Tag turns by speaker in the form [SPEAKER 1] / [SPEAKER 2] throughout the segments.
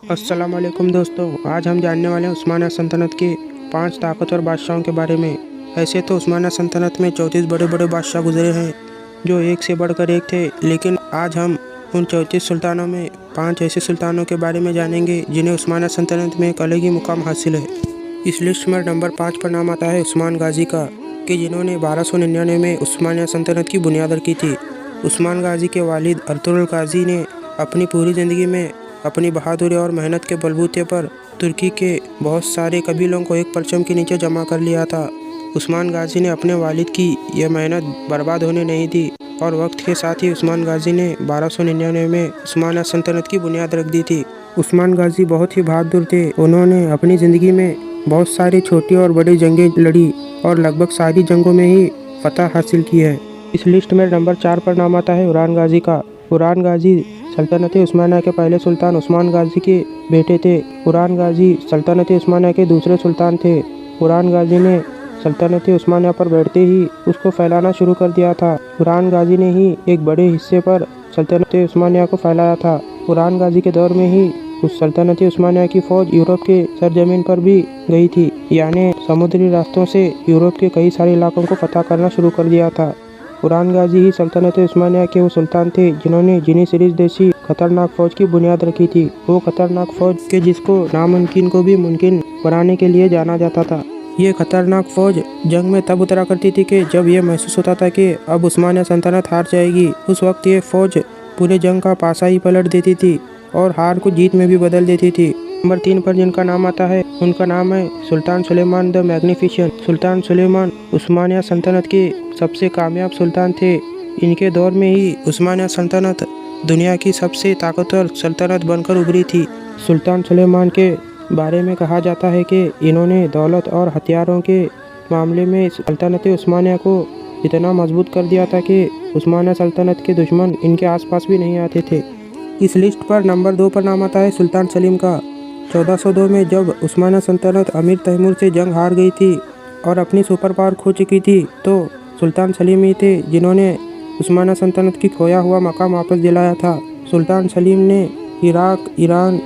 [SPEAKER 1] अस्सलाम वालेकुम दोस्तों, आज हम जानने वाले हैं उस्मानिया सल्तनत के 5 ताकतवर बादशाहों के बारे में। ऐसे तो उस्मानिया सल्तनत में 34 बड़े बड़े बादशाह गुजरे हैं जो एक से बढ़कर एक थे, लेकिन आज हम उन 34 सुल्तानों में 5 ऐसे सुल्तानों के बारे में जानेंगे जिन्हें उस्मानिया सल्तनत में एक अलग ही मुकाम हासिल है। इस लिस्ट में नंबर 5 पर नाम आता है उस्मान गाजी का, कि जिन्होंने 1299 में उस्मानिया सल्तनत की बुनियाद रखी थी। उस्मान गाजी के वालिद अर्तुगरुल गाजी ने अपनी पूरी ज़िंदगी में अपनी बहादुरी और मेहनत के बलबूते पर तुर्की के बहुत सारे कबीलों को एक परचम के नीचे जमा कर लिया था। उस्मान गाजी ने अपने वालिद की यह मेहनत बर्बाद होने नहीं दी और वक्त के साथ ही उस्मान गाजी ने 1299 में उस्मानिया सल्तनत की बुनियाद रख दी थी। उस्मान गाजी बहुत ही बहादुर थे। उन्होंने अपनी ज़िंदगी में बहुत सारी छोटी और बड़ी जंगें लड़ी और लगभग सारी जंगों में ही फतह हासिल की है। इस लिस्ट में नंबर 4 पर नाम आता है उरान गाजी का। उरान गाजी सल्तनत उस्मानिया के पहले सुल्तान उस्मान गाजी के बेटे थे। उरान गाजी सल्तनत उस्मानिया के दूसरे सुल्तान थे। उरान गाजी ने सल्तनत उस्मानिया पर बैठते ही उसको फैलाना शुरू कर दिया था। उरान गाजी ने ही एक बड़े हिस्से पर सल्तनत उस्मानिया को फैलाया था। उरान गाजी के दौर में ही उस सल्तनत उस्मानिया की फौज यूरोप के सरजमीन पर भी गई थी, यानी समुद्री रास्तों से यूरोप के कई सारे इलाकों को फतह करना शुरू कर दिया था। उरान गाजी ही सल्तनत उस्मानिया के वो सुल्तान थे जिन्होंने जिनी सीरीज जैसी खतरनाक फौज की बुनियाद रखी थी। वो खतरनाक फौज के जिसको नामुमकिन को भी मुमकिन बनाने के लिए जाना जाता था। ये खतरनाक फौज जंग में तब उतरा करती थी कि जब यह महसूस होता था कि अब उस्मानिया सल्तनत हार जाएगी। उस वक्त ये फौज पूरे जंग का पासा ही पलट देती थी और हार को जीत में भी बदल देती थी। नंबर 3 पर जिनका नाम आता है उनका नाम है सुल्तान सुलेमान द मैग्निफिसेंट। सुल्तान सुलेमान उस्मानिया सल्तनत के सबसे कामयाब सुल्तान थे। इनके दौर में ही उस्मानिया सल्तनत दुनिया की सबसे ताकतवर सल्तनत बनकर उभरी थी। सुल्तान सुलेमान के बारे में कहा जाता है कि इन्होंने दौलत और हथियारों के मामले में सल्तनत उस्मानिया को इतना मजबूत कर दिया था कि उस्मानिया सल्तनत के दुश्मन इनके आसपास भी नहीं आते थे। इस लिस्ट पर नंबर 2 पर नाम आता है सुल्तान सलीम का। 1402 में जब उस्मानिया सल्तनत अमीर तैमूर से जंग हार गई थी और अपनी सुपर पावर खो चुकी थी, तो सुल्तान सलीम ही थे जिन्होंने उस्मानिया सल्तनत की खोया हुआ मकाम वापस दिलाया था। सुल्तान सलीम ने इराक, ईरान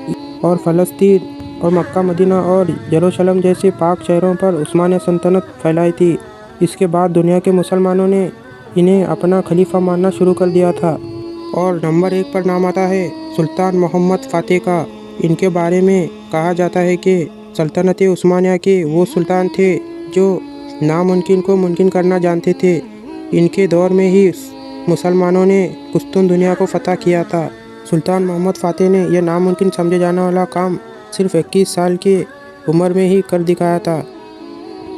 [SPEAKER 1] और फ़लस्तीन और मक्का, मदीना और यरूशलेम जैसे पाक शहरों पर उस्मानिया सल्तनत फैलाई थी। इसके बाद दुनिया के मुसलमानों ने इन्हें अपना खलीफा मानना शुरू कर दिया था। और नंबर 1 पर नाम आता है सुल्तान मोहम्मद फ़ातेह का। इनके बारे में कहा जाता है कि सल्तनत उस्मानिया के वो सुल्तान थे जो नामुमकिन को मुमकिन करना जानते थे। इनके दौर में ही मुसलमानों ने कुस्तुन दुनिया को फतह किया था। सुल्तान मोहम्मद फ़ातेह ने यह नामुमकिन समझे जाने वाला काम सिर्फ 21 साल की उम्र में ही कर दिखाया था।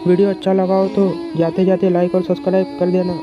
[SPEAKER 1] वीडियो अच्छा लगा हो तो जाते जाते लाइक और सब्सक्राइब कर देना।